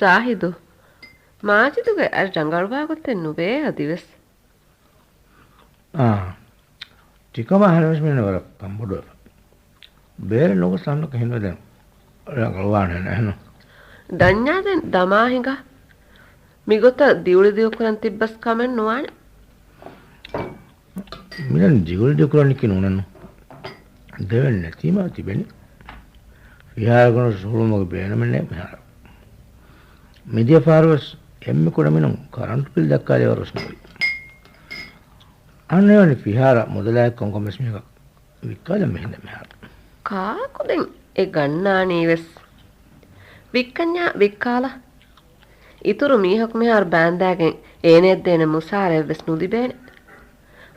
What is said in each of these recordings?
ಜಾಹಿದು ಮಾಜಿದುಗೆ ಅರ್ ಜಂಗಳವಾಗುತ್ತೆ ನುವೇ ಹದಿವೆಸ್ ටිකම අහලවස් මෙන්න වර කම්බුඩුව ಬೇರೆ ಲೋಕ ಸಣ್ಣಕ್ಕೆ ಹಿಂದೆ ಗಳವಾಣೆ ನಾನು ದಣ್ಯಾದೆನ್ ದಮಾಹಿಂಗ ಮಿಗೊತ್ತ ದಿವಳಿ ದಿವಕರನ್ ತಿಬ್ಬಸ್ ಕಮೆನ್ ನುವಾಣೆ ಮಿಲನ್ ದಿವಳಿ ದಿವಕರನಿಕ್ಕೆ ನುನನ್ನು දෙවෙන්නේ නැතිම තිබෙන්නේ විහාරගුණ සුළුමක බේනමනේ මෙහාර මිදිය පාරවස් එම්මෙ කුඩමිනුම් කරන්ට් බිල් දක්කාලේ වරස් නෙවෙයි අන්නේවනි විහාර මොදලායක් කොංකොමස් මේක වික්කාල මෙහෙඳ මෙහාර කාකුදෙන් ඒ ගන්නානීවෙස් වික්කඤ්ඤා වික්කාල ඉතුරු මීහක් මෙහාර බෑන්දාගෙන් ඒනෙද්දේන මුසාරෙව්වෙස් නුදිබේනේ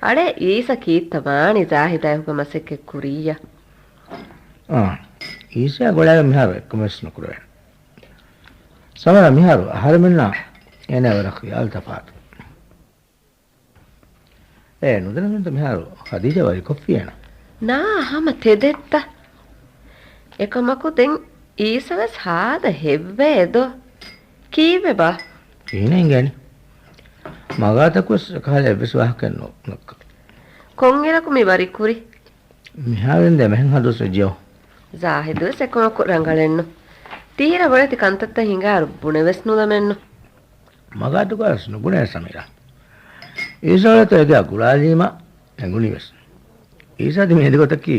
අඩේ ඊස කීත්තමානි ජාහිදයහුග මසෙක්කෙ කුරිය ඊසා ගොඩාග මිහාර එක්කමස් නොකරවෙන සමර මිහාරු අහරමෙන්නා එනවරක් යාල්තපාට නුදනමට මිහාරු හදීජ වරි කොෆ්ෆියන නා හම තෙදෙත්ත එකමකුදෙන් ඊසවස් හාද හෙව්වේදො කීවෙ බා කීනෙන් ගැනි මගාතකුස් කාලේ විශ්වාසකන්නෝ නක්ක කොංගෙරකු මි වරි කුරි මිහාවෙන් දෙමෙන් හදොස් ජියෝ ಜಾಹಿದು ಸೆಕೊಮಕು ರಂಗಳೆನ್ನು ತೀರ ಬಳೆತಿ ಕಂತತ್ತ ಹಿಂಗಾರು ಬುಣೆವೆಸ್ ನುದಮೆನ್ನು ಮಗಾತುಗಾಸ್ ನುಗುಣೆ ಸಮೀರ ಈಸಾಳತ ಎದೆ ಗುಲಾಲೀಮ ಎಂಗುಣಿವೆಸ್ ಈಸಾದಿ ಮೇದಿಗೊತಕ್ಕಿ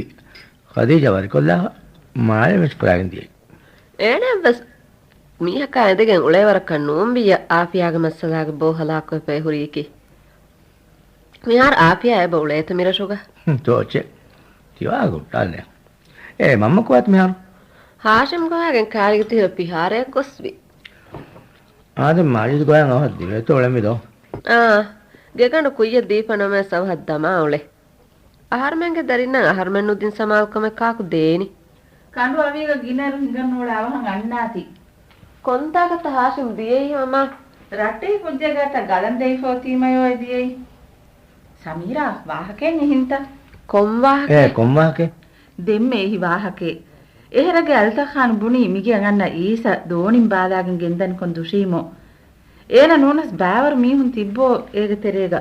ಖದೀಜ ವರಿಕೊಲ್ಲಾ ಮಾಳೆ ಮೆಸ್ ಪ್ರಾಗಂದಿ ಏನೆವೆಸ್ ಮೀಹಕ ಎದೆಗೆನ್ ಉಳೇವರಕ ನೋಂಬಿಯ ಆಫಿಯಾಗ ಮಸ್ಸಲಾಗ ಬೋಹಲಾಕ ಪೆ ಹುರಿಕಿ මිහාර ආපියා ඇබ උලේත මිරෂුග තෝචේ තියාගු ටල්නේ මම්මකුවත් මෙහාරු හාෂම් ගෝයාගෙන් කාරිග තිර පිහාරයක් ගොස්වි ආද මාජිද් ගෝයන් අවහත් දිවෙත ඔලෙමිදෝ ගෙගඬ කුయ్య දීපනම සවහත් දමා උලේ ආහාරමෙන්ගේ දරින්න ආහාරමෙන්නුදින් සමාල්කම කාකු දේනි කඬු අවියක ගිනරු හිඟන් වල අවහන් අන්නාති කොන්තාගත හාෂම් දියේයි මම රටේ පුජ්ජගත ගලන් දෙයි ෆෝතිමයෝ දියේයි සමීරා වාහකෙන් හින්ත කොම්වාහකේ කොම්වාහකේ දෙම්මේ එහි වාහකේ එහෙරගේ අල්තා ખાન බුනි මිගිය ගන්න ඊස දෝනින් බාදාගෙන් ගෙන්දන් කොන් දුෂීමෝ ඒන නෝනස් බෑවර මීහුන් තිබ්බෝ ඒග තෙරේග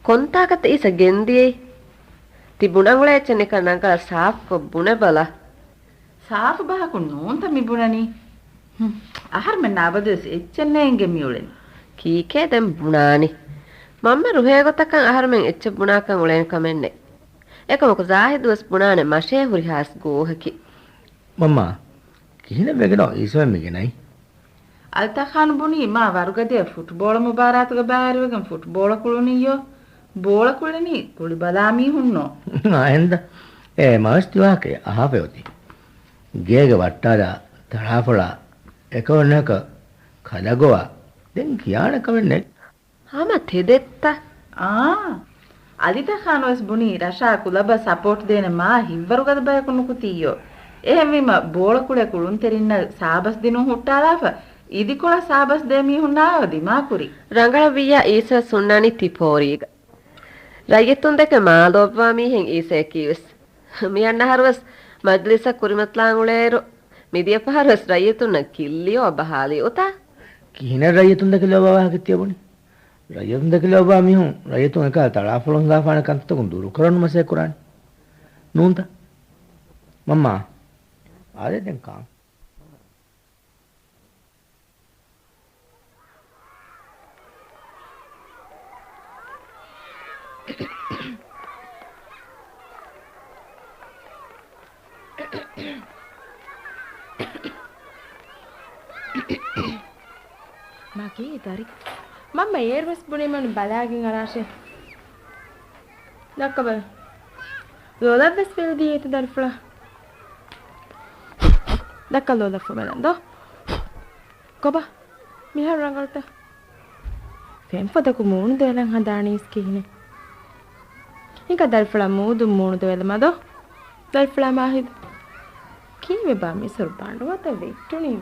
කොන්තාගත ඊස ගෙන්දියේ තිබුණංගුලේ චෙනෙක නංගල සාෆ් කො බුන බල සාෆ් බහකු නෝන්ත මිබුණනි ආහාර මෙන්න අවදස් එච්චෙන්නේන්ගේ මියුලෙන් කීකේ දැන් බුණානි මම්ම රුහේ ගොතකන් ආහාරමෙන් එච්ච බුණාකන් උලෙන් කමෙන්නේ එකමක ජාහිදුස් බුණානේ මෂේ හුරිහාස් ගෝහකි මම්මා කිහින වෙගනෝ ඊසෙන් මිගෙනයි අල්තා ખાන් බුනි මා වරුගදේ ෆුට්බෝල මුබාරාතුග බෑරිවගෙන් ෆුට්බෝල කුළුනියෝ බෝල කුළුනි කුලි බලාමි හුන්නෝ ආයෙන්ද මවස්ති වාකේ අහපෙවති ගේග වට්ටාලා තරහපොලා එකවන්නක කලගොවා දැන් කියාන කවෙන්නේ හම තෙදෙත්ත අලිත ખાනවස් බුනි රෂා කුලබ සපෝට් දෙන මා හිවරුගද බයකුණු කුතියෝ එහෙමම බෝල කුලේ කුළුන් තෙරින්න සාබස් දිනු හුට්ටාලාෆ ඉදිකොල සාබස් දෙමි හුන්නාව දිමාකුරි ರಂಗಳ ವಿಯ ಈಸ ಸುಣ್ಣಾನಿ ತಿಪೋರಿಗ ರೈಯತುನ್ ದೆಕ ಮಾಲೋಬ್ವಾ ಮೀಹೆನ್ ಈಸೆ ಕೀವಸ್ ಮಿಯನ್ನ ಹರ್ವಸ್ ಮಜ್ಲಿಸ ಕುರಿಮತ್ಲಾಂಗುಳೇರು මිදිය පහරස් රයිතුන කිල්ලියෝ බහාලි උතා කිහින රයිතුන් දෙක ලෝබා ගතියබුනි රයිතුන් දෙක ලෝබා මිහුන් රයිතුන් එක තලාපලොන් දාපාන කන්තකුන් දුරු කරන්න මසේ කුරානි නූන්ත මම්මා ආදේ දැන් කාම් මගේ දරි මම ඒර්වස් බුනේ මන බලාගෙන අරාෂේ දක්කබ ලෝලබස් වෙල්දී ඒත දර්ෆලා දක්ක ලෝලෆ බලන්දෝ කොබ මිහර රංගල්ට ෆෙන්පදකු මූණු දෙලන් හදානීස් කිහිනේ ඉක දර්ෆලා මූදු මූණු දෙලමදෝ දර්ෆලා මාහිද කීවේ බා මිසර් බණ්ඩවත වෙක්ටුනේ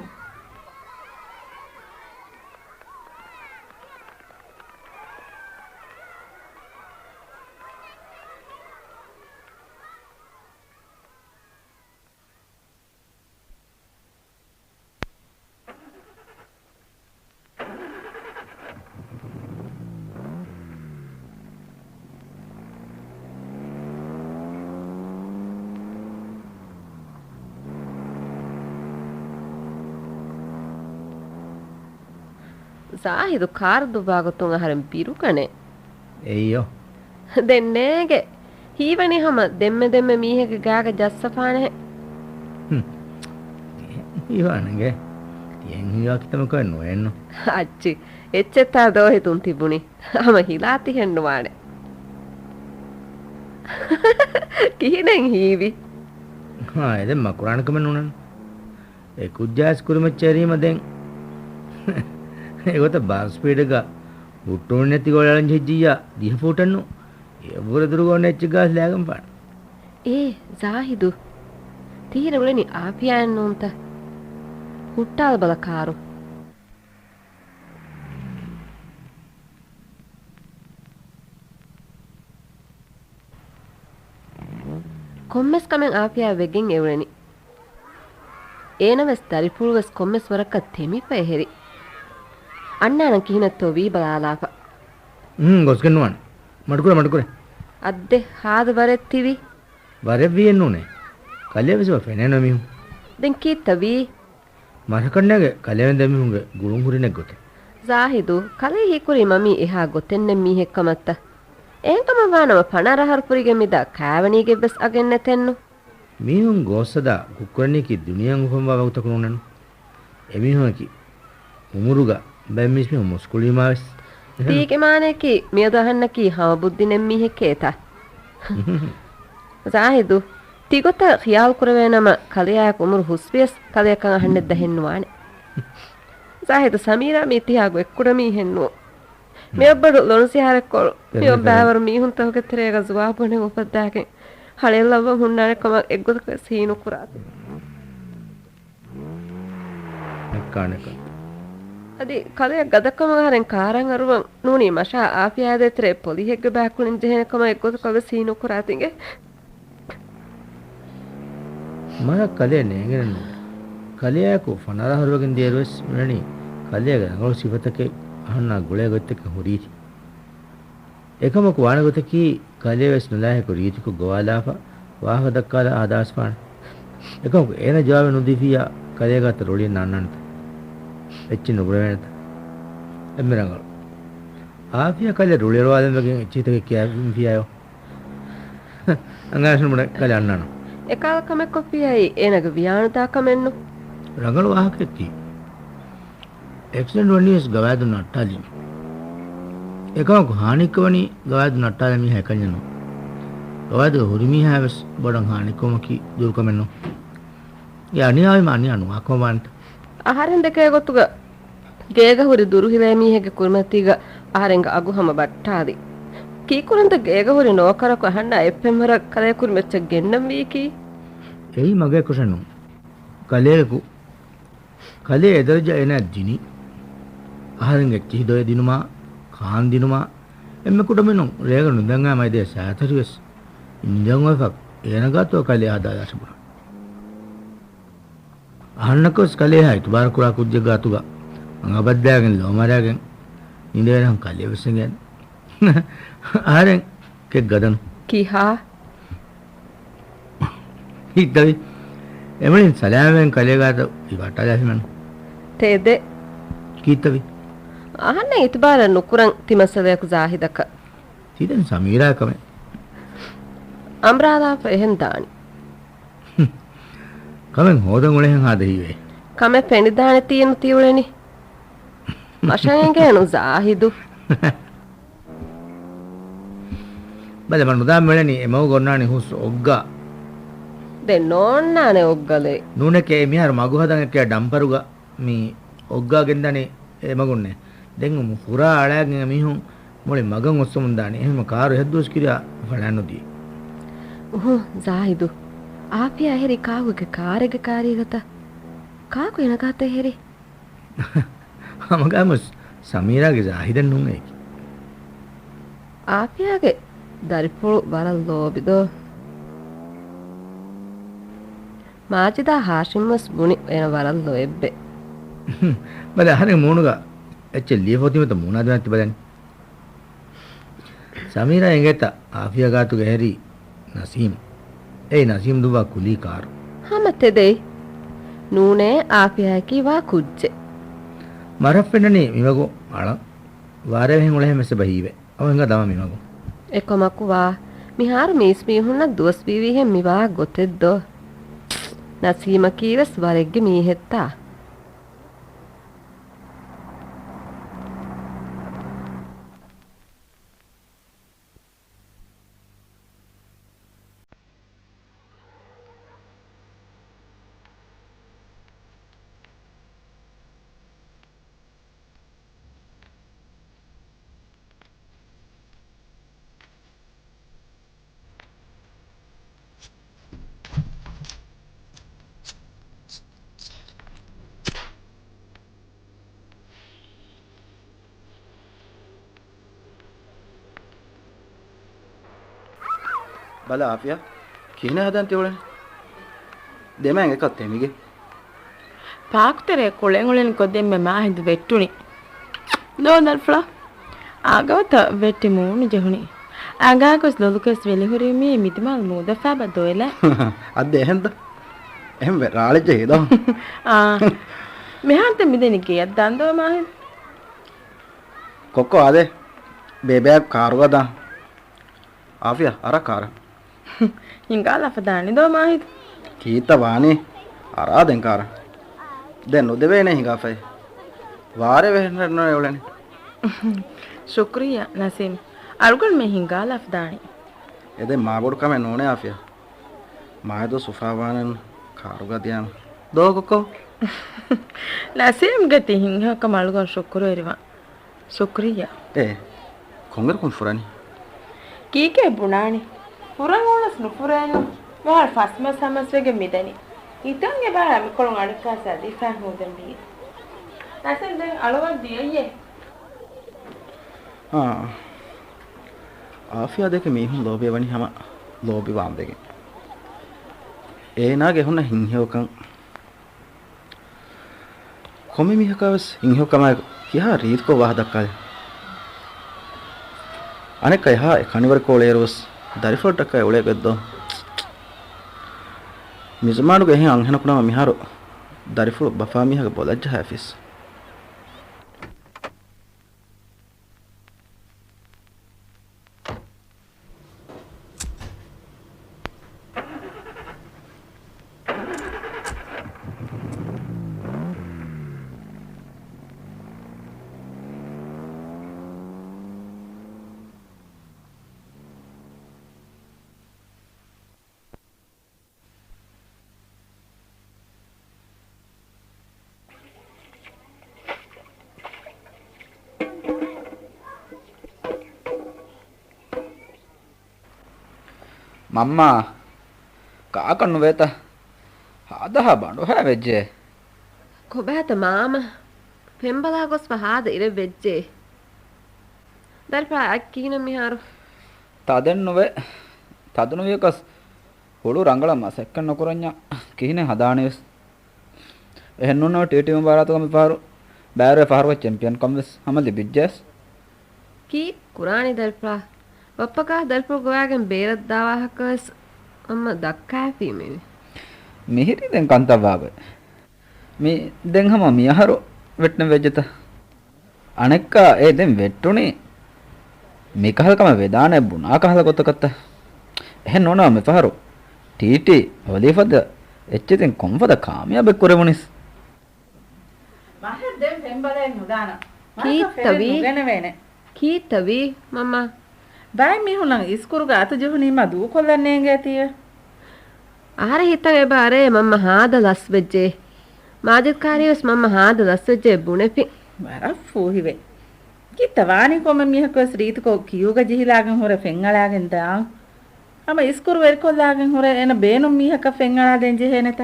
Zahidu karu dubagotun aharan birukane. Eyyo. Dennege. Hivani hama demme mihege gaga jassafane. Iwanenge. Tien hiya kitama kanno enno. Acci. Echetta dohitun tibuni. Hama hilati hennuwane. Kihinen hivi. Ha eden makuranakam nunan. E kujjas kurumachari den. Egota bar speed ga utton neti golan jejjiya diha fotannu. Evura durugo necchi gas lagam pan. Zahidu. Tihira uleni aapiyanunta. Huttal balakaru. Kommes kamen aapiya veggen evuleni. Enaves daripulves kommes warakka temipa eheri. Annanan kihinatto vi balalaapa. Goskennuwan. Madukure. Adde haadu varettivi. Varevvi ennune. Kalevisiwa feneno mihu. Den kiittavi. Marakannage kaleven demihunge gulun hurine gote. Zahidu kale hikuri mami eha gotenne mihekamatta. Enkama vaanama panarahar mida kaavanige bes agennetennu. Mihun gosada kukkuraniki duniyan ufamba vagutakununenu. Emihunki umuruga bemmismi muskulimaves. Tike maneki miyadahannaki hama buddinen miheketa. Zahidu tigota khiyal kurvenama kaleyak umur husbies kaleyakan ahanne dahennuwane. Zahidu Samira mi tihago ekkurami hennu. Meobbadu lonsi harekkol meo bævaru mihun tahoge terega zuwabune upaddaken halellava hunnane kama eggotka seenu kurate. Ekkaneka. Adi kaleya gadakama haren karan aruwan nuni masha aapiyaade tere polihegge bækulin jehene kama eggotka seenu kuratinge. Mara kale nengenenu. Kaleyaku fanara haruwagen deerwes menani kaleyaga ngol sifatake ahanna gule gotteke horiti. Ekamaku wana goteki kaleves nulahe ko ritiku gowalafa waha dakkala adaspan. Ekamaku ena jawabe nudifiya kalega taroli nannanta. Ecchi nubreventa. Emmerangal. Aafiya kale rulirwaden wegen echitake kiyavim fiyayo. Angasun muda kale annano. Ekala kame kopiyai enaga viyanuta kamennu. Rangal wahakeki. Accident වනිස් ගවෑදු නට්ටාලි. එකමක හානිකවනි ගවෑදු නට්ටාලි මි හැකඤ්ඤනෝ. ගවෑදු හුරිමි හැවස් බඩන් හානිකවමකි දුර්කමෙන්නෝ. යා අනියාවෙම අනියනු අකමන්ට. ආහාරෙන් දෙකේ ගොතුග ගේග හුරි දුරු හිලේ මීහෙගේ කුර්මතිග ආහාරෙන්ග අගුහම බට්ටාදි. කීකුරන්ද ගේග හුරි නෝකරක අහන්න එප්පෙම්වර කලේ කුර්මෙච්ච ගෙන්නම් වීකි. එයි මගේ කුසනු. කලේකු කලේ එදරජ එන දිනි ආහාරෙන්ග කිහිදොය දිනුමා කාන් දිනුමා එම්ම කුඩමෙනු රේග නුදංගා මයිදේ සෑතරිවස් ඉන්දන් වෆක් එනගතෝ කලේ ආදායසබුන. අහන්නකොස් කලේ හයිතු බාර කුරා කුජ්ජ ගාතුගා අංගබද්දාගෙන් ලෝමරාගෙන් ඉන්දේනම් කලේ වසගෙන් ආරෙන් කෙක් ගදන් කිහා හිටවි එමලින් සලාමෙන් කලේ ගාත ඉවටා දැසමන තේද කීතවි අහන්න ඉතබාර නුකුරන් තිමසලයක ජාහිදක සීදන් සමීරා කම අම්රාදා ෆෙහෙන් දානි කමෙන් හොදන් උලෙන් හදහිවේ කම පෙනිදාන තියෙනු තියුලෙනි මෂයන්ගේ නු ජාහිදු බල මන් උදාම් වෙලනි එමව ගොන්නානි හුස් ඔග්ගා දෙන්නෝන්නානේ ඔග්ගලේ නූනකේ මිහර මගු හදන් එක්ක ඩම්පරුගා මේ ඔග්ගා ගෙන්දනේ එමගුන්නේ දැන් උමු පුරා ආලයන් මිහුන් මොලේ මගන් ඔස්සමුන් දානේ එහෙම කාරු හෙද්දොස් කිරියා ෆලන්නොදී ජාහිදු ආපියා හෙරි කාවුගේ කාරෙගේ කාරීගත කාකු එනගත හෙරි අමගමස් සමීරාගේ ජාහිදන් නුන් ඒක ආපියාගේ දරිපොළු වරල් ලෝබිදෝ මාජිදා හාෂිම්මස් බුනි එන වරල් ලොෙබ්බේ බල හරේ මූණුගා එච්ච ලියපොතිමත මූණාද නැති බලන්න සමීරා එංගෙත ආෆියා ගාතුගේ හැරි නසීම් ඒ නසීම් දුවා කුලී කාරු හමතෙදේ නූනේ ආපියා කිවා කුජ්ජේ ಮರಫೆನ್ನನಿ ಮಿಮಗು ಅಳ ವಾರೆ ಹೆಂಗ್ ಒಳೆ ಮೆಸೆ ಬಹೀವೆ ಅವ ಹೆಂಗ ದಮ ಮಿಮಗು ಎಕೊಮಕ್ಕುವಾ ಮಿಹಾರು ಮೀಸ್ ಮೀಹುನ್ನ ದುವಸ್ ಬೀವಿಹೆಂ ಮಿವಾ ಗೊತ್ತೆದ್ದೋ ನಸೀಮ ಕೀವೆಸ್ ವರೆಗ್ಗೆ ಮೀಹೆತ್ತಾ බල ආපියා කීන හදන් තියෝලනේ දෙමෙන් එකක් තෙමිගේ පාක්තරේ කොලෙන් ඔලෙන් කොදෙම්මෙ මාහිඳු වෙට්ටුනි ලෝනල්ෆ්ලා ආගවත වෙට්ටි මූණු ජෙහුනි ආගාකොස් ලොලුකස් වෙලිහුරීමේ මිදිමල් මූදෆා බදොයල අද එහෙන්ද එහෙම රාලෙජ හේදා මෙහන්ත මිදෙනි කියක් දන්දෝ මාහිඳ කොක්කෝ ආදේ බේබෑ කාරුවදා ආපියා අර කාර හිංගාලා ෆදානි දෝ මාහිඳ කීත වානේ අරාදෙන් කාර දැන් නොදෙවේනේ හිඟාෆයි වාරේ වෙහෙන්න නෝලනේ ಶುಕ್ರಿಯಾ ನಸೀಮ್ ಅಳ್ಗೊಳ್ ಮೆ ಹಿಂಗಾಲ ಅಫ್ದಾನಿ ಎದೆ ಮಾಬೋಡ್ ಕಮೆ ನೋನೆ ಆಫಿಯಾ ಮಾಯದೋ ಸುಫಾವಾನನ್ ಕಾರುಗದಿಯಾನ ದೋಗಕೋ ನಸೀಮ್ ಗತಿ ಹಿಂಗ ಕಮಳ್ಗೊಳ್ ಶುಕ್ರು ಇರಿವಾ ಶುಕ್ರಿಯಾ ಏ ಕೊಂಗರ್ ಕುನ್ ಫುರಾನಿ ಕೀಕೆ ಬುಣಾನಿ ಫುರನ್ ಓಳಸ್ ನುಫುರಾನು ವಾರ್ ಫಸ್ಮ ಸಮಸ್ವೆಗೆ ಮಿದನಿ ಇತಂಗೆ ಬಾರ ಮಿಕೊಳಂ ಅಡಕಾಸ ದಿಫಾ ಹೋದಂ ಬಿ ನಸೀಮ್ ದೆ ಅಳವಲ್ ದಿಯೆ ආෆියා දෙක මීහුන් ලෝභය වනි හැම ලෝභි වාම් දෙකෙන් ඒනාගේ හොන්න හිංහියෝකන් කොමෙ මිහකවස් හිංහියෝකම කියා රීත්කෝ වහ දක්කල් අනෙක් අයහා කනිවර කෝලේරවස් දරිෆොට්ටකයි ඔලේ ගද්දෝ මිසමානුගේ එහෙන් අංහනකුණම මිහාරු දරිෆො බෆා මිහක බොලජ්ජ හැෆිස් මම්මා කාකන්නු වේත හදහ බඬු හැවෙජ්ජේ කොබෑත මාම පෙම්බලා ගොස් පහාද ඉර වෙජ්ජේ දල්පා අක්කීන මිහාරු තදෙන්නුවේ තදනුවේකස් හොළු රංගලම සැක්කන් නොකරඤ්ඤා කිහිනේ හදානෙස් එහෙන්නුනෝ ටීටීම බාරාතකම පාරු බෑරේ පාරුව චැම්පියන් කම්වස් හමලි බිජ්ජස් කී කුරානි දල්පා වප්පකා දල්පෝ ගෝයාගෙන් බේරත් දාවාහකස් අම්ම දක්කා මේ මිහිරි දැන් කන්තවාගේ මේ දැන් හැම මියහරු වෙට්න වෙජ්ජත අනෙක්ක ඒ දැන් වෙට්ටුනේ මේකහල්කම වේදානේ බුනා කහල කොතකත්ත එහෙන් නෝනා මේ පහරු ටීටි හොලිෆද එච්චෙන් කොම්පද කාමියාබ කරමුනිස් මහත් දැන් පෙම්බලෙන් නුදාන කීතවි ගනවේනේ කීතවි මම්මා බයි මිහුණන් ඉස්කුරුග අත ජොහුනීම දූ කොල්ලන්නේ ගතිය ආර හිතගේ බාරේ මම්ම හාද ලස් වෙජ්ජේ මාජිත් කාරියස් මම්ම හාද ලස් වෙජ්ජේ බුණෙපි බරෆ් හිවේ කිතවානි කොම මිහකස් රීතකෝ කියුග ජිහිලාගෙන් හොර ෆෙන්ගලාගෙන් දාන් අම ඉස්කුරු වෙල්කොල්ලාගෙන් හොර එන බේනු මිහක ෆෙන්ගලා දෙන් ජෙහෙනත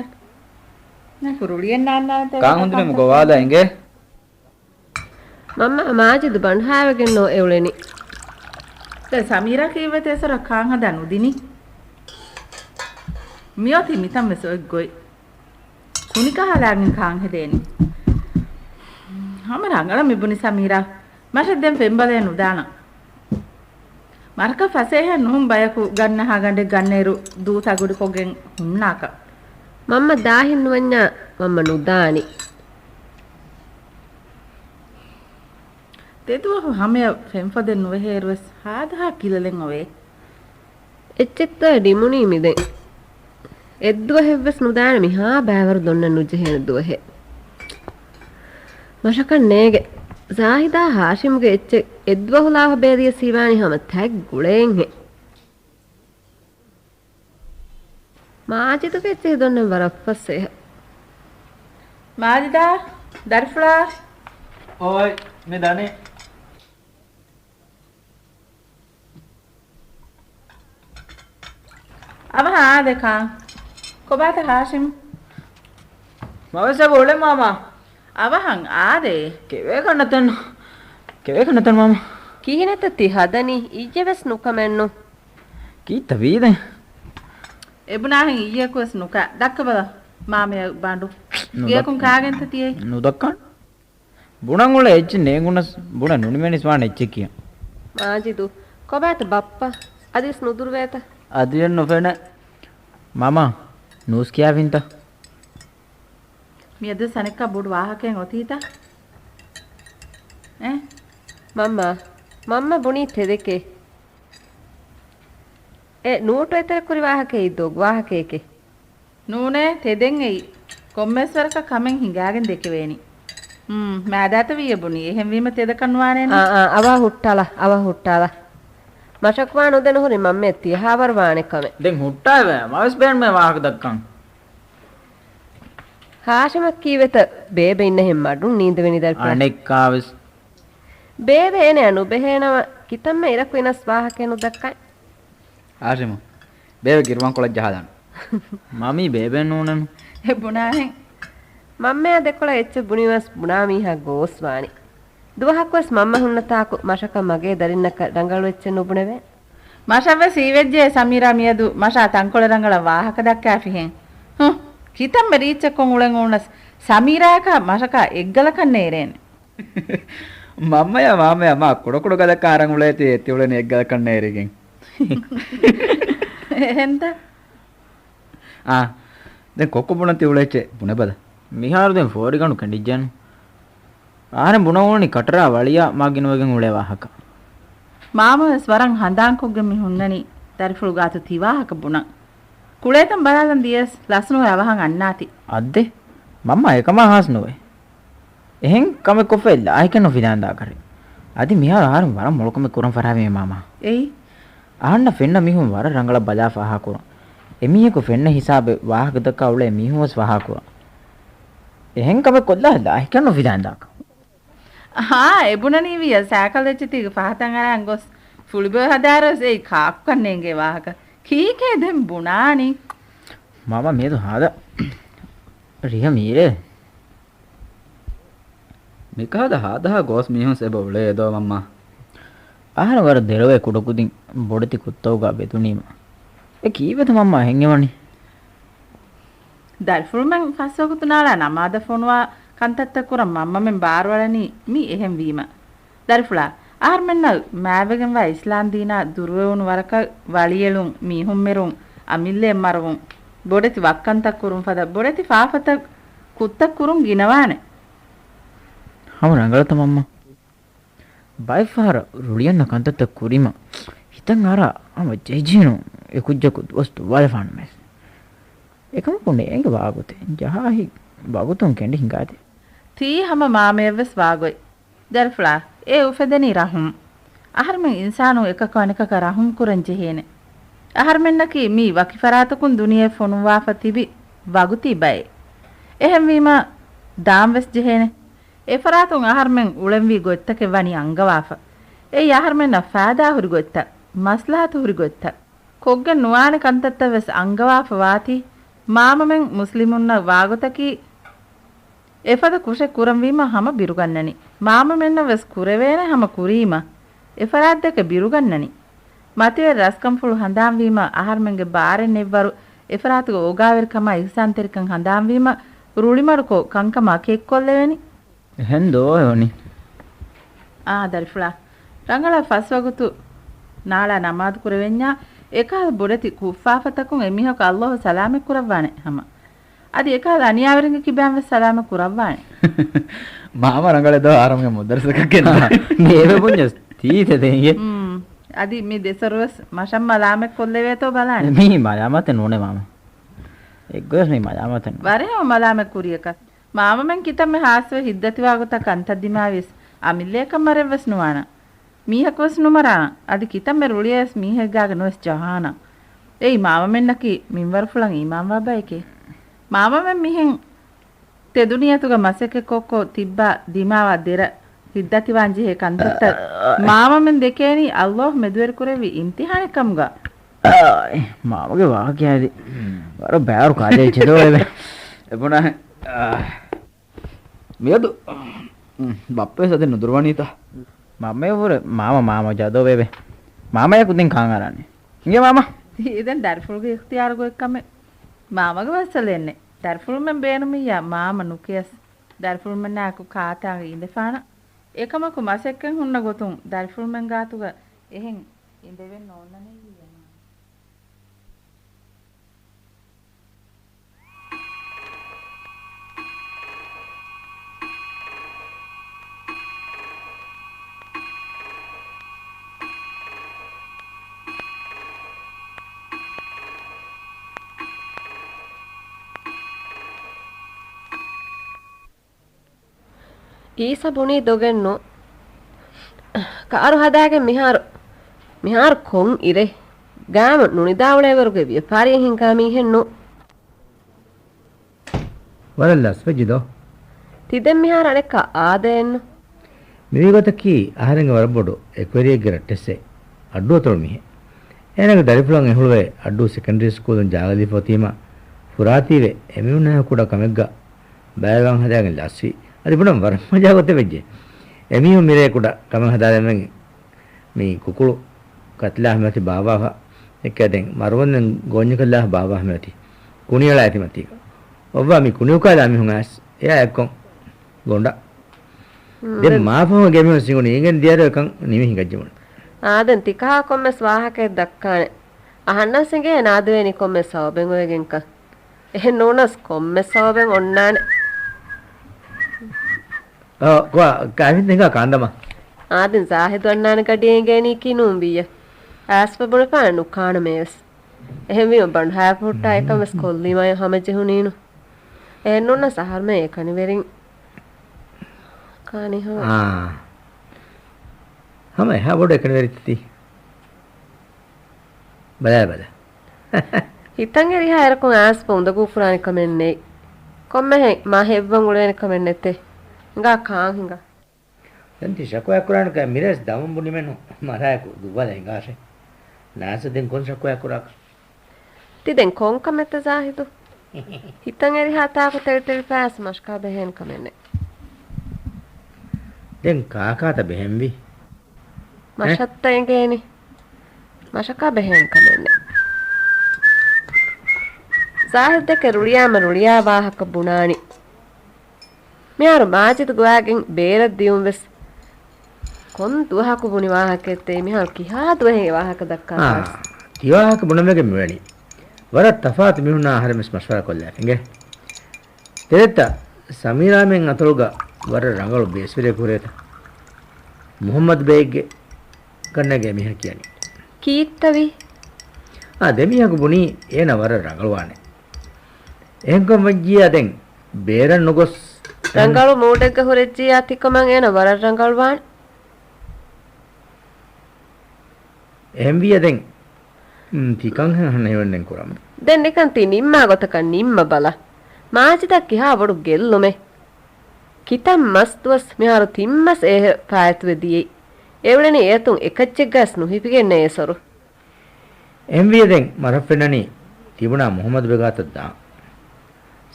නා කුරුලියෙන් නාන්නාත කාන් හොඳිනම ගෝවාලා එංගේ මම්ම මාජිද් බණ්හාවගෙන් නෝ එවලෙනි දැන් සමීරා කීවෙත එසර කාන් හදනු දිනි මියෝති මිතම් මෙසො ගොයි කුනිකහලාගෙන් කාන් හෙදේනි හම රංගල මිබුනි සමීරා මට දැන් පෙම්බලේ නුදාන මරක ෆසේ නුම් බයකු ගන්නහා ගඬ ගන්නේරු දූතගුඩු කොගෙන් හුන්නාක මම්ම දාහින් වඤ්ඤා මම්ම නුදානි තෙදුව හැම ෆෙම්ෆදෙන් නොහෙරුවස් හාදා කිලලෙන් ඔවේ එච්චෙත්ත ඩිමුනි මිදෙන් එද්දුව හෙව්වස් නුදාන මිහා බෑවරු දොන්න නුජහෙන දුවහෙ මශකන් නේගේ සාහිදා හාෂිම්ගේ එච්ච එද්දුව හුලාහ බේදිය සීවානි හැම තැග් ගුලෙන් හේ මාජිදුගේ එච්ච දොන්න වරප්පස්සේ මාජිදා දර්ෆලා ඕයි මේ දනේ अब हाँ देखा को बात है हाशिम මවස බෝලේ මාමා अब हंग आदे කෙවේ කන්නතන් මාමා කීනත තිහදනි ඊජෙවස් නුකමෙන්නු කීත වීදෙන් එබුනා හං ඊයේ කොස් නුක දක්ක බල මාමේ බාඬු ගියකුම් කාගෙන්ත තියේ නුදක්කන් බුණන් වල එච්ච නේගුණස් බුණ නුනිමෙනිස් වාන එච්ච කිය මාජිදු කොබෑත බප්පා අදිස් නුදුරු වේත අදියන් නොෆෙන මාමා නූස් කියාවින්ත මියද සනෙක්ක බොඩු වාහකෙන් ඔතීතා මම්ම බුණී තෙදෙකේ නූට එතර කුරි වාහකේ ඉද්දෝ වාහකේකේ නූනේ තෙදෙන් එයි කොම්මස්වරක කමෙන් හිඟාගෙන දෙකවේනි මෑදාත විය බුණී එහෙම වීම තෙද කන්වානේ අවා හුට්ටාලා මශක්වා නොදෙන හොරි මම එත්තිය හාවර වානෙකම දැන් හුට්ටාව මවස් බෑන් මේ වාහක දක්කන් හාෂමක් කීවෙත බේබේ ඉන්න හැම මඩුන් නීන්ද වෙනි දල්පා අනෙක්කාවස් බේබේ එනේ අනු බෙහෙනව කිතම්ම ඉරක් වෙනස් වාහකේනු දක්කයි ආශිම බේබේ කිරුවන් කොලජ් ජහදන් මමී බේබෙන් නෝනන් එබුනාහෙන් මම්මයා දෙකොළ එච්ච බුණිවස් බුණා මීහා ගෝස්වානි දුවහක්වස් මම්ම හුන්නතාකු මශක මගේ දරින්නක ඩංගල් වෙච්ච නුබුණවේ මශව සීවෙජ්ජේ සමීරා මියදු මශා තංකොළ ರಂಗಳ ವಾಹಕ ದಕ್ಕಾ ಫಿಹೆನ್ ಕಿತಮ್ಮ ರೀಚಕ್ಕೊಂ ಉಳೆಂ ಉಣಸ್ ಸಮೀರಾಕ ಮಶಕ ಎಗ್ಗಲಕನ್ನೇರೇನೆ ಮಾಮಯ್ಯ ಮಾ ಕೊಡಕೊಡ ಗದಕ್ಕ ಆರಂಗ ಉಳೈತಿ ಎತ್ತಿ ಉಳೆನೆ ಎಗ್ಗಲಕನ್ನೇರಿಗೆಂ ಎಂತ දැන් කොක්ක බුණති උලෙච්චේ බුණ බද මිහාරු දැන් ෆෝරි ගණු කණ්ඩිජ්ජන් ආරෙන් බුණ ඕනි කටරා වලියා මාගින වගෙන් උලේ වාහක මාම ස්වරං හඳාංකොග්ගෙ මිහුන්නනි දරිෆුළු ගාතු තිවාහක බුණ කුලේතම් බලාලන් දියස් ලස්නෝ යවහන් අන්නාති අද්දේ මම්ම එකම හාස් නොවේ එහෙන් කම කොෆෙල්ල ආයිකන නොෆිදාන්දා කරේ අදි මිහාර ආරම් වරම් මොලකම කුරම් ෆරාවේ මාමා එයි ආන්න ෆෙන්න මිහුම් වර රංගල බලා ෆහා කුරම් එමියක ෆෙන්න හිසාබේ වාහක දක උලේ මිහුම්ස් ෆහා කුරම් එහෙන් කම කොල්ලා ආයිකන නොෆිදාන්දා එබුණ නීවිය සෑකල් වෙච්ච තිග පහතන් අරන් ගොස් ෆුලිබෝ හදාරස් ඒ කාක්කන්නේගේ වාහක කීකේ දෙම් බුණානි මම මේදු හාද රිය මීරේ මිකාද හාදා ගොස් මිහුන් සෙබොලේ දෝ මම්මා ආහන වර දෙරවේ කුඩකුදින් බොඩති කුත්තෝගා බෙතුනීම ඒ කීවද මම්මා හෙන්ගෙවනි දල්ෆුල්මන් ෆස්සෝකුතුනාලා නමාද ෆොනවා ಕಂತತ್ತ ಕುರ ಮಮ್ಮಮೆಂ ಬಾರ್ವಳನಿ ಮಿ ಎಹೆಂ ವೀಮ ದರಿಫುಳಾ ಆರ್ಮೆನ್ನ ಮಾವೆಗೆಂ ವ ಇಸ್ಲಾಂ ದೀನಾ ದುರ್ವೆವುನು ವರಕ ವಳಿಯಲುಂ ಮೀಹುಂ ಮೆರುಂ ಅಮಿಲ್ಲೆ ಮರವುಂ ಬೊಡೆತಿ ವಕ್ಕಂತ ಕುರುಂ ಫದ ಬೊಡೆತಿ ಫಾಫತ ಕುತ್ತ ಕುರುಂ ಗಿನವಾನೆ ಹಮ ರಂಗಳತ ಮಮ್ಮ ಬೈಫಾರ ರುಳಿಯನ್ನ ಕಂತತ್ತ ಕುರಿಮ ಹಿತಂ ಆರ ಅಮ ಜೈಜೀನು ಎಕುಜ್ಜಕು ವಸ್ತು ವಲಫಾನ ಮೆಸ್ ಏಕಮ ಪುಂಡೆ ಎಂಗ ಬಾಗುತೆ ಜಹಾಹಿ ಬಾಗುತುಂ ಕೆಂಡಿ ಹಿಂಗಾದೆ තී හම මාමයවස් වාගොයි දර්ෆලා ඒ උෆෙදෙනි රහුම් අහර්මෙන් ඉන්සානු එකකවනකක රහුම් කුරන් ජෙහෙනේ අහර්මෙන්නකි මී වකිෆරාතකුන් දුනියේ ෆොනුවා ෆතිබි වගුති බයි එහෙම් වීම දාම්වස් ජෙහෙනේ ඒ ෆරාතුන් අහර්මෙන් උලෙන් වී ගොත්තක වනි අංගවාෆ ඒ අහර්මෙන්න ෆාදා හුරි ගොත්ත මස්ලාහත හුරි ගොත්ත කොග්ගෙ නුවාන කන්තත්තවස් අංගවාෆ වාති මාමමෙන් මුස්ලිමුන්න වාගොතකි එපද කුෂෙ කුරම්වීම හම බිරුගන්නනි මාම මෙන්න වෙස් කුරවේන හම කුරීම එපරාද්දක බිරුගන්නනි මතිවේ රස්කම් ෆුල් හඳාම්වීම ආහර්මෙන්ගේ බාරෙන් නෙව්වරු එපරාතුක ඕගාවෙරකම ඉහසන්තරිකන් හඳාම්වීම රුලිමඩකෝ කංකම කෙක්කොල්ලෙවෙනි හෙන්දෝ යෝනි දරිෆුලා ರಂಗಳ ಫಸ್ವಗುತು ನಾಳ ನಮಾದ್ ಕುರವೆನ್ಯಾ ಏಕಾಲ ಬೊಡತಿ ಕುಫಾಫತಕುಂ ಎಮಿಹಕ ಅಲ್ಲಾಹು ಸಲಾಮೆ ಕುರವಾನೆ ಹಮ అది ఏకాద అనియావరింగ కిబామ సలామ కురవ్వాణి මාම ರಂಗಳದ ආරම්භ මුදර්සකකෙන මේව පුඤ්ඤස් තීතේ දෙන්නේ అది మీ දෙසරවස් මෂම් මලාමෙ කොල්ලෙවේතෝ බලන්න මේ මයාමත නෝනේ මාම එක්ගොස් මේ මයාමත වරේ මලාමෙ කුරියක මාම මෙන් කිතම හාස්ව හිද්දති වාගත කන්තද්දිමාවිස් අමිල්ලේක මරෙවස් නුවාන මීහකවස් නුමරා අදි කිතම රුලියස් මීහගාග නොස් ජහාන එයි මාම මෙන්නකි මින්වර ෆුලන් ඊමාම් වබයිකේ මාම මෙන් මිහෙන් තෙදුනියතුග මසෙක කොක්කෝ තිබ්බා දිමාවා දෙර හිද්දති වංජි හේ කන්තත් මාම මෙන් දෙකේනි අල්ලාහ් මෙදුවර කුරෙවි ඉම්තිහානකම්ගා මාමගේ වාක්‍යයේදී වර බෑරු කාලේ චෙදෝලේ එපුණා මියදු බප්පේ සද නුදුරවණීතා මම්මේ වර මාම ජදෝ බේබේ මාමයා කුදින් කාන් අරන්නේ ඉංගේ මාමා ඉතින් දර්ෆුල්ගේ ඉක්තියාර ගොක්කම මාමගේ වස්සලෙන්නේ දර්ෆුල් මෙන් බේනුමියා මාම නුකියස් දර්ෆුල් මෙන් නාකු කාතාගේ ඉඳපාන එකමක මසෙක්කෙන් හුන්න ගොතුන් දර්ෆුල් මෙන් ගාතුග එහෙන් ඉඳෙවෙන්න ඕනනේ ඊයන ಈಸ ಬುಣಿ ದೊಗೆನ್ನು ಕಾರು ಹದಾಗೆ ಮಿಹಾರು ಕೊಂ ಇರೆ ಗಾಮ ನುಣಿದಾವಳೆವರೆಗೆ ವ್ಯಾಪಾರಿಯ ಹಿಂಗಾಮಿ ಹೆಣ್ಣು ವರಲ್ಲಸ್ ವೆಜ್ಜಿದೋ ತಿದೆ ಮಿಹಾರ ಅಣೆಕ್ಕ ಆದೆನ್ನು මිවිගතකි ආහාරෙන් වරබොඩු එක්වරියෙක් ගරට්ටෙසේ අඩුව තොල් මිහ එනක දරිපුලන් එහුළුවේ අඩුව සෙකන්ඩරි ස්කූලෙන් ජාගලි පොතීම පුරාතීවේ එමිුණ කුඩ කමෙග්ග බෑගම් හදාගෙන ලස්සි අද පුණම් වර මජා ගොතේ වෙජ්ජේ එමිහු මිරේ කුඩ කම හදාගෙන මේ කුකුළු කත්ලා හැමති බාබා එක්කෙන් මරවන්න ගොඤ්ඤ කළා බාබා හැමති කුණියලා ඇති මතික ඔබ මේ කුණියු කාලා මිහුන් ඇස් එයා එක්කොන් ගොණ්ඩා දෙ මාපම ගෙමිය සිඟුනි ඉගෙන් දියර එකන් නිමිහි ගජ්ජමුන ආදෙන් තිකා කොම්මස් වාහකේ දක්කානේ අහන්න සිඟේ නාදවේනි කොම්මස් සවබෙන් ඔයගෙන්ක එහෙන් නෝනස් කොම්මස් සවබෙන් ඔන්නානේ කොා කාවින් දෙක කාන්දම ආදෙන් සාහිද් වන්නාන කඩියෙන් ගේනි කිනුම් බිය ආස්ප බොන පානු කාන මේස් එහෙන් වි බන් හා පුට්ටා එකමස් කොල්ලිමය හැමජෙහුනීනු එහෙන් නෝන සහර්ම ඒකනි වෙරින් කානි හො හම එහා බොඩ එකන වෙරිත්ති බල හිතන් එරි හයරකෝ ආස්ප උඳ කුෆුරානි කමෙන්නේ කොම්මෙ මා හෙව්වන් උලේන කමෙන්නේතේ nga kaan hinga tanti shakwa kuran ka mires damum buni menu mara ku dubala ingase nasa den kon shakwa kurak ti den kon kamete zahidu hitan eri hata ko tel pass maska behen kamenne den kaka ta behembi mashatta engeni mashaka behen kamenne zahid de ruliya wahaka bunani මෙයාර මාජිත ගෝයාගෙන් බේරක් දියුම් වෙස් කොන් දුවහකු බුනි වාහකෙත්තේ මෙහා කිහා දුවේ වාහක දක්කා තිවාහක බුනමෙගේ මෙවැනි වර තෆාත් මිහුනා හරමස් මස්වර කොල්ලා ෆින්ගේ තෙරෙත්ත සමීරාමෙන් අතලුග වර රංගල බේස්විරේ කුරේත මුහම්මද් බේග්ගේ කන්නගේ මිහ කියන්නේ කීත්තවි දෙමියක බුනි එන වර රංගලවානේ එහෙන්කම් වජ්ජියා දැන් බේරන් නොගොස් ರಂಗಾಳು ಮೂಡೆಗ್ಗ ಹೊರೆಜ್ಜಿ ಆತಿಕ್ಕಮಂ ಏನ ವರ ರಂಗಾಳ್ವಾಣ್ ಎಂವಿಯ ದೆಂ ತಿಕಂ ಹನ್ನ ಹೆವನ್ನೆನ್ ಕುರಮ ದೆನ್ ನಿಕಂತಿ ನಿಮ್ಮ ಗೊತಕ ನಿಮ್ಮ ಬಲ ಮಾಜಿದಕ್ಕಿ ಹಾ ಬಡು ಗೆಲ್ಲುಮೆ ಕಿತಂ ಮಸ್ತುವಸ್ ಮಿಹಾರು ತಿಮ್ಮಸ್ ಏ ಪಾಯತ್ವೆ ದಿಯೆ ಎವಳನಿ ಏತುಂ එකච්චೆಗ್ಗಸ್ ನುಹಿಪಿಗೆ ನೇಸರು ಎಂವಿಯ ದೆಂ ಮರಫೆನನಿ ತಿಬುನಾ ಮೊಹಮ್ಮದ್ ಬೆಗಾತದ್ದಾ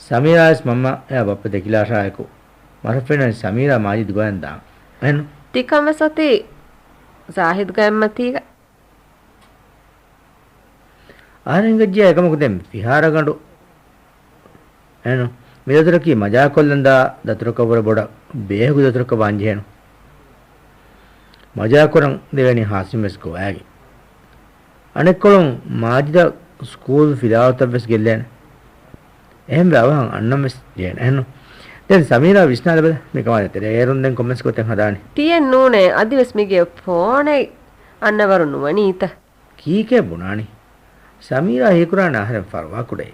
ಸಮೀರಾಸ್ ಮಮ್ಮ ಯಾ ಬಪ್ಪ ದೆಕಿಲಾಶಾಯಕು ಮರಫೆನ ಸಮೀರಾ ಮಾಜಿದ್ ಗೋಯಂದ ಏನು ತಿಕಮ ಸತಿ ಜಾಹಿದ್ ಗಮ್ಮತಿಗ ಆರೆಂಗಜ್ಜಿ ಏಕಮುಕದೆಂ ವಿಹಾರಗಂಡು ಏನು ಮೇದರಕಿ ಮಜಾ ಕೊಲ್ಲಂದ ದತುರಕವರ ಬೊಡ ಬೇಹು ದತುರಕ ಬಾಂಜೇನು ಮಜಾ ಕೊರಂ ದೇವನಿ ಹಾಸಿಮೆಸ್ ಗೋಯಾಗಿ ಅನೆಕ್ಕೊಳಂ ಮಾಜಿದ ಸ್ಕೂಲ್ ಫಿದಾವತವೆಸ್ ಗೆಲ್ಲೇನೆ එහෙම බවහන් අන්නම්ස් ජේන එන්නු දැන් සමීරා විශ්නාල බල මේ කමානේ තේ ඒරුන් දැන් කොමෙන්ට්ස් කොතෙන් හදාන්නේ තියෙන් නූනේ අදිවස් මිගේ ෆෝනේ අන්නවරු නුවනීත කීකේ බුණානි සමීරා හේකුරාන ආහාර ෆර්වා කුඩේ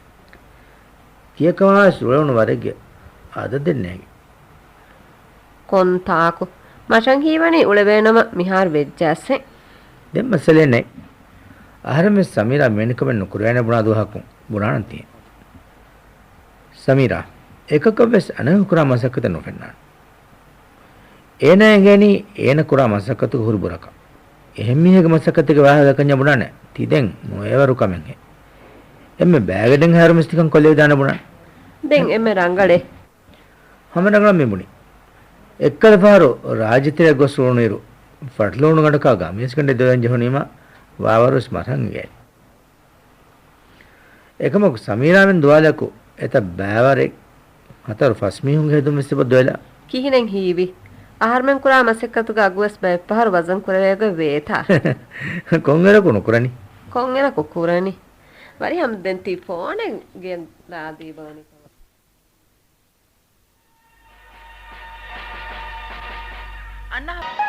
කීකවා සුරවණු වරගේ අද දෙන්නේ කොන්තාකු මචං හීවනි උලවේනම මිහාර වෙජ්ජැස්සේ දැන් මසලේ නැහැ ආහාර මේ සමීරා මෙන්නකම නුකුරෑන බුණා දුහක්කු බුණාන තියේ සමීරා එකකවස් අනකුරා මසකත නොෆෙන්නා ඒනෑගැනි ඒන කුරා මසකතු හුරුබරක එහෙම මිහක මසකතක වාහක කන්‍ය බුණානේ තිදෙන් මොයවරු කමෙන් හේ එම්මෙ බෑගඩෙන් හැරමිස්තිකන් කොල්ලේ දාන බුණා දෙන් එමෙ රංගලේ හමනගල මෙමුණි එක්කල පාරෝ රාජිතය ගොස්රුණිරු ෆට්ලෝණු ගඩක ගාමිස් කණ්ඩේ දෙවන් ජහනීම වාවරුස් මරංගේ එකමක සමීරාවෙන් දුවාලකු එත බෑවරේ අතර ෆස්මිහුන් හෙදුම් ඉස්සබ දෙලා කිහිනෙන් හීවි ආහාරෙන් කුරා මසකතුක අගුවස් බය පහර වසන් කුරවේග වේතා කොංගල කුණු කරණි කොංගල කුකුරණි වරි හම් දෙන් ති ෆෝනේ ගෙන් ලාදී බවනි අන්න